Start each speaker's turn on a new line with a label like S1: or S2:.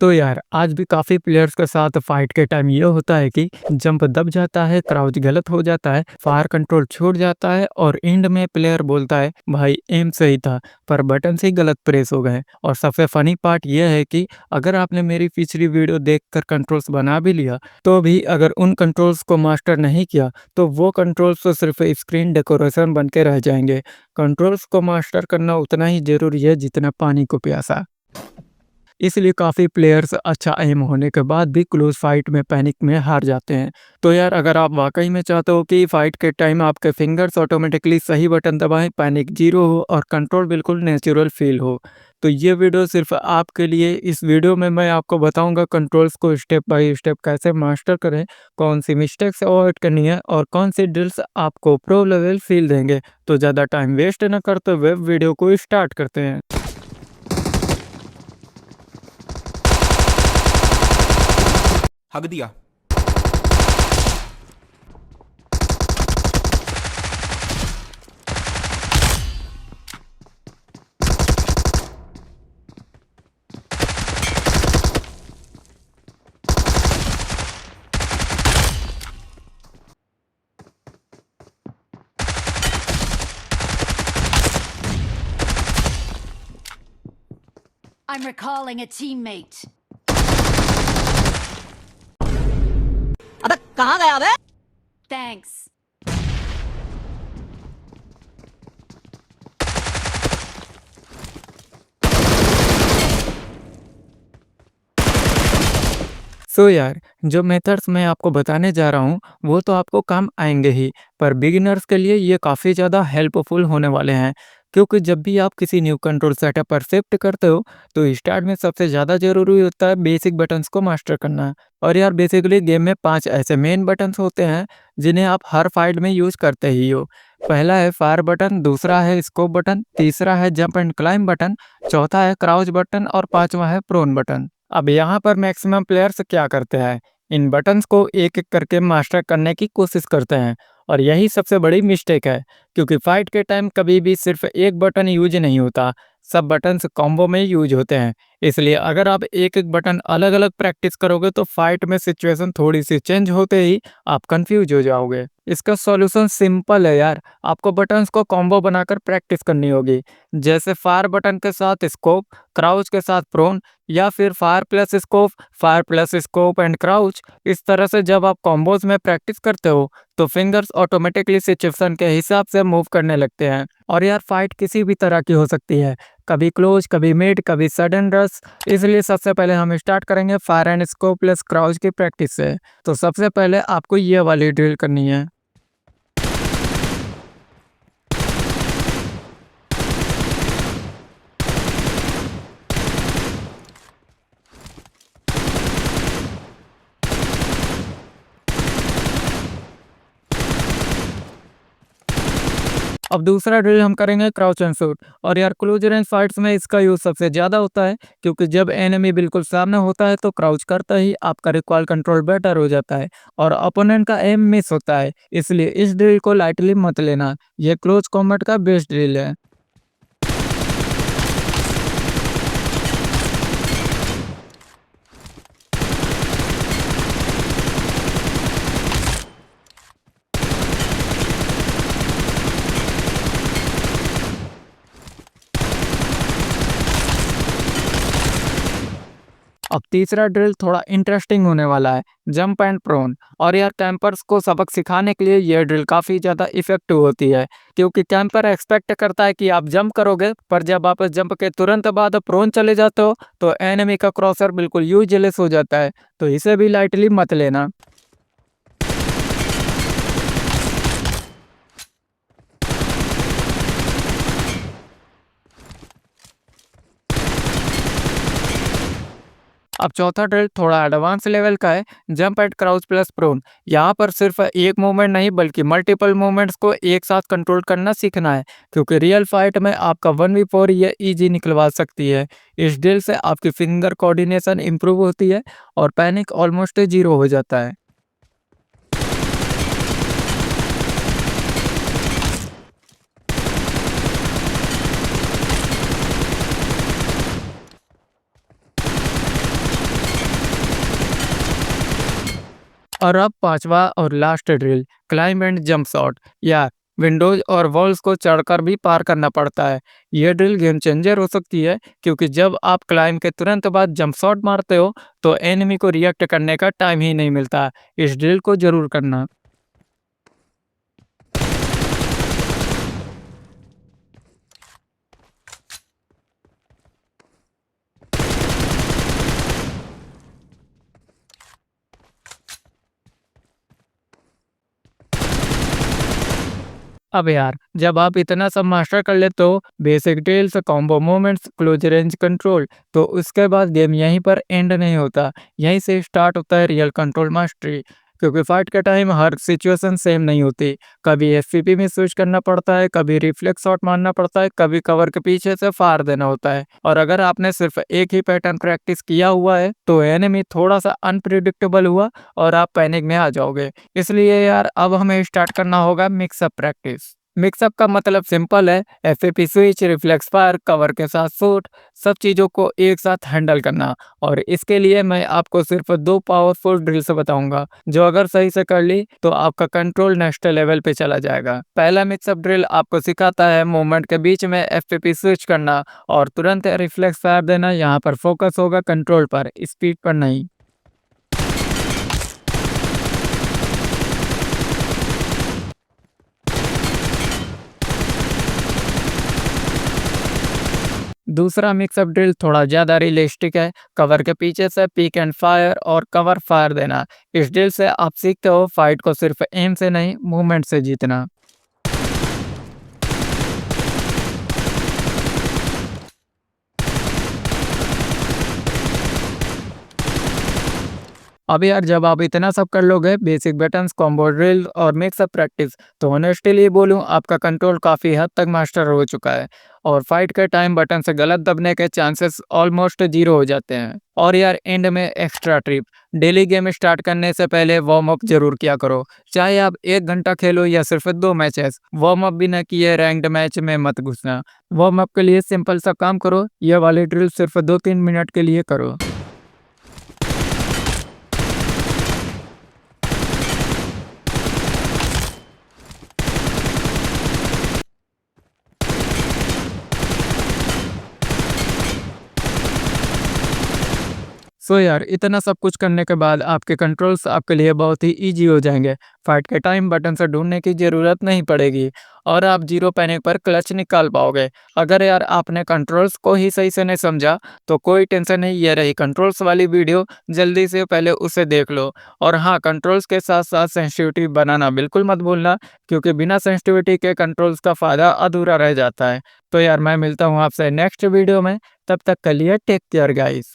S1: तो यार आज भी काफ़ी प्लेयर्स के साथ फाइट के टाइम ये होता है कि जंप दब जाता है, क्राउच गलत हो जाता है, फायर कंट्रोल छूट जाता है और एंड में प्लेयर बोलता है भाई एम सही था पर बटन से ही गलत प्रेस हो गए। और सबसे फनी पार्ट ये है कि अगर आपने मेरी पिछली वीडियो देखकर कंट्रोल्स बना भी लिया तो भी अगर उन कंट्रोल्स को मास्टर नहीं किया तो वो कंट्रोल्स तो सिर्फ स्क्रीन डेकोरेशन बन के रह जाएंगे। कंट्रोल्स को मास्टर करना उतना ही जरूरी है जितना पानी को प्यासा। इसलिए काफ़ी प्लेयर्स अच्छा एम होने के बाद भी क्लोज फाइट में पैनिक में हार जाते हैं। तो यार अगर आप वाकई में चाहते हो कि फाइट के टाइम आपके फिंगर्स ऑटोमेटिकली सही बटन दबाएं, पैनिक जीरो हो और कंट्रोल बिल्कुल नेचुरल फील हो, तो ये वीडियो सिर्फ आपके लिए। इस वीडियो में मैं आपको बताऊंगा कंट्रोल्स को स्टेप बाय स्टेप कैसे मास्टर करें, कौन सी मिस्टेक्स अवॉइड करनी है और कौन सी ड्रिल्स आपको प्रो लेवल फील देंगे। तो ज़्यादा टाइम वेस्ट न करते हुए वीडियो को स्टार्ट करते हैं।
S2: हग दिया।
S3: I'm recalling a teammate.
S4: अबे कहाँ गया बे?
S3: Thanks.
S1: सो यार जो मेथड्स मैं आपको बताने जा रहा हूँ वो तो आपको काम आएंगे ही, पर बिगिनर्स के लिए ये काफ़ी ज़्यादा हेल्पफुल होने वाले हैं। क्योंकि जब भी आप किसी न्यू कंट्रोल सेटअप पर शिफ्ट करते हो तो स्टार्ट में सबसे ज़्यादा ज़रूरी होता है बेसिक बटन्स को मास्टर करना। और यार बेसिकली गेम में 5 ऐसे मेन बटन्स होते हैं जिन्हें आप हर फाइट में यूज़ करते ही हो। पहला है फायर बटन, दूसरा है स्कोप बटन, तीसरा है जंप एंड क्लाइंब बटन, चौथा है क्राउच बटन और पांचवा है प्रोन बटन। अब यहाँ पर मैक्सिमम प्लेयर्स क्या करते हैं, इन बटन्स को एक एक करके मास्टर करने की कोशिश करते हैं और यही सबसे बड़ी मिस्टेक है। क्योंकि फाइट के टाइम कभी भी सिर्फ एक बटन यूज नहीं होता, सब बटन्स कॉम्बो में यूज होते हैं। इसलिए अगर आप एक एक बटन अलग अलग प्रैक्टिस करोगे तो फाइट में सिचुएशन थोड़ी सी चेंज होते ही आप कंफ्यूज हो जाओगे। इसका सॉल्यूशन सिंपल है यार, आपको बटन्स को कॉम्बो बनाकर प्रैक्टिस करनी होगी। जैसे फायर बटन के साथ स्कोप, क्राउच के साथ प्रोन, या फिर fire plus scope and crouch. इस तरह से जब आप कॉम्बोज में प्रैक्टिस करते हो तो फिंगर्स ऑटोमेटिकली सिचुएशन के हिसाब से मूव करने लगते हैं। और यार फाइट किसी भी तरह की हो सकती है, कभी क्लोज, कभी मिड, कभी सडन रश। इसलिए सबसे पहले हम स्टार्ट करेंगे fire and scope plus crouch की प्रैक्टिस से। तो सबसे पहले आपको ये वाली ड्रिल करनी है। अब दूसरा ड्रिल हम करेंगे क्राउच एंड शूट। और यार क्लोज रेंज फाइट्स में इसका यूज सबसे ज्यादा होता है, क्योंकि जब एनिमी बिल्कुल सामने होता है तो क्राउच करता ही आपका रिकॉइल कंट्रोल बेटर हो जाता है और अपोनेंट का एम मिस होता है। इसलिए इस ड्रिल को लाइटली मत लेना, यह क्लोज कॉम्बैट का बेस्ट ड्रिल है। अब तीसरा ड्रिल थोड़ा इंटरेस्टिंग होने वाला है, जंप एंड प्रोन। और यार कैंपर्स को सबक सिखाने के लिए यह ड्रिल काफ़ी ज़्यादा इफेक्टिव होती है, क्योंकि कैंपर एक्सपेक्ट करता है कि आप जंप करोगे, पर जब आप जंप के तुरंत बाद प्रोन चले जाते हो तो एनिमी का क्रॉसर बिल्कुल यूजलेस हो जाता है। तो इसे भी लाइटली मत लेना। अब चौथा ड्रिल थोड़ा एडवांस लेवल का है, jump and crouch plus prone. यहाँ पर सिर्फ एक मूवमेंट नहीं बल्कि मल्टीपल मूवमेंट्स को एक साथ कंट्रोल करना सीखना है, क्योंकि रियल फाइट में आपका 1v4 ये इजी निकलवा सकती है। इस ड्रिल से आपकी फिंगर कोऑर्डिनेशन इंप्रूव होती है और पैनिक ऑलमोस्ट जीरो हो जाता है। और अब पांचवा और last drill, climb and jump shot. या विंडोज और वॉल्स को चढ़कर भी पार करना पड़ता है। यह ड्रिल गेम चेंजर हो सकती है, क्योंकि जब आप क्लाइंब के तुरंत बाद जंप शॉट मारते हो तो एनिमी को रिएक्ट करने का टाइम ही नहीं मिलता। इस ड्रिल को जरूर करना। अब यार, जब आप इतना सब मास्टर कर लेते हो, basic drills, combo movements, close range control, तो उसके बाद गेम यहीं पर एंड नहीं होता। यहीं से स्टार्ट होता है रियल कंट्रोल मास्टरी। क्योंकि फाइट के टाइम हर सिचुएशन सेम नहीं होती। कभी एफपीपी में स्विच करना पड़ता है, कभी रिफ्लेक्स शॉट मारना पड़ता है, कभी कवर के पीछे से फायर देना होता है। और अगर आपने सिर्फ एक ही पैटर्न प्रैक्टिस किया हुआ है तो एनिमी थोड़ा सा अनप्रिडिक्टेबल हुआ और आप पैनिक में आ जाओगे। इसलिए यार, अब हमें स्टार्ट करना होगा मिक्सअप प्रैक्टिस। मिक्सअप का मतलब सिंपल है, FAP switch, reflex fire, cover के साथ शूट, सब चीज़ों को एक साथ हैंडल करना। और इसके लिए मैं आपको सिर्फ दो पावरफुल ड्रिल्स बताऊंगा, जो अगर सही से कर ली तो आपका कंट्रोल नेक्स्ट लेवल पे चला जाएगा। पहला मिक्सअप ड्रिल आपको सिखाता है मूवमेंट के बीच में एफपीपी स्विच करना और तुरंत रिफ्लेक्स फायर देना। यहाँ पर फोकस होगा कंट्रोल पर, स्पीड पर नहीं। दूसरा मिक्सअप ड्रिल थोड़ा ज़्यादा रियलिस्टिक है। कवर के पीछे से पीक एंड फायर और कवर फायर देना। इस ड्रिल से आप सीखते हो फाइट को सिर्फ एम से नहीं, मूवमेंट से जीतना। अब यार, जब आप इतना सब कर लोगे, बेसिक बटन्स, कॉम्बो ड्रिल और मिक्सअप प्रैक्टिस, तो ऑनेस्टली बोलूं, आपका कंट्रोल काफ़ी हद तक मास्टर हो चुका है। और फाइट के टाइम बटन से गलत दबने के चांसेस ऑलमोस्ट जीरो हो जाते हैं। और यार, एंड में extra trip, daily game start करने से पहले वार्म अप जरूर किया करो। चाहे आप 1 घंटा खेलो या सिर्फ 2 मैचेस, वार्म अप बिना किए रैंक्ड मैच में मत घुसना। वार्म अप के लिए सिंपल सा काम करो, ये वाली ड्रिल सिर्फ 2-3 मिनट के लिए करो। सो यार, इतना सब कुछ करने के बाद आपके कंट्रोल्स आपके लिए बहुत ही ईजी हो जाएंगे। फाइट के टाइम बटन से ढूंढने की ज़रूरत नहीं पड़ेगी और आप जीरो पैनिक पर क्लच निकाल पाओगे। अगर यार आपने कंट्रोल्स को ही सही से नहीं समझा तो कोई टेंशन नहीं, ये रही कंट्रोल्स वाली वीडियो, जल्दी से पहले उसे देख लो। और हाँ, कंट्रोल्स के साथ साथ सेंसिटिविटी बनाना बिल्कुल मत भूलना, क्योंकि बिना सेंसिटिविटी के कंट्रोल्स का फ़ायदा अधूरा रह जाता है। तो यार, मैं मिलता हूँ आपसे नेक्स्ट वीडियो में। तब तक के लिए टेक केयर गाइस।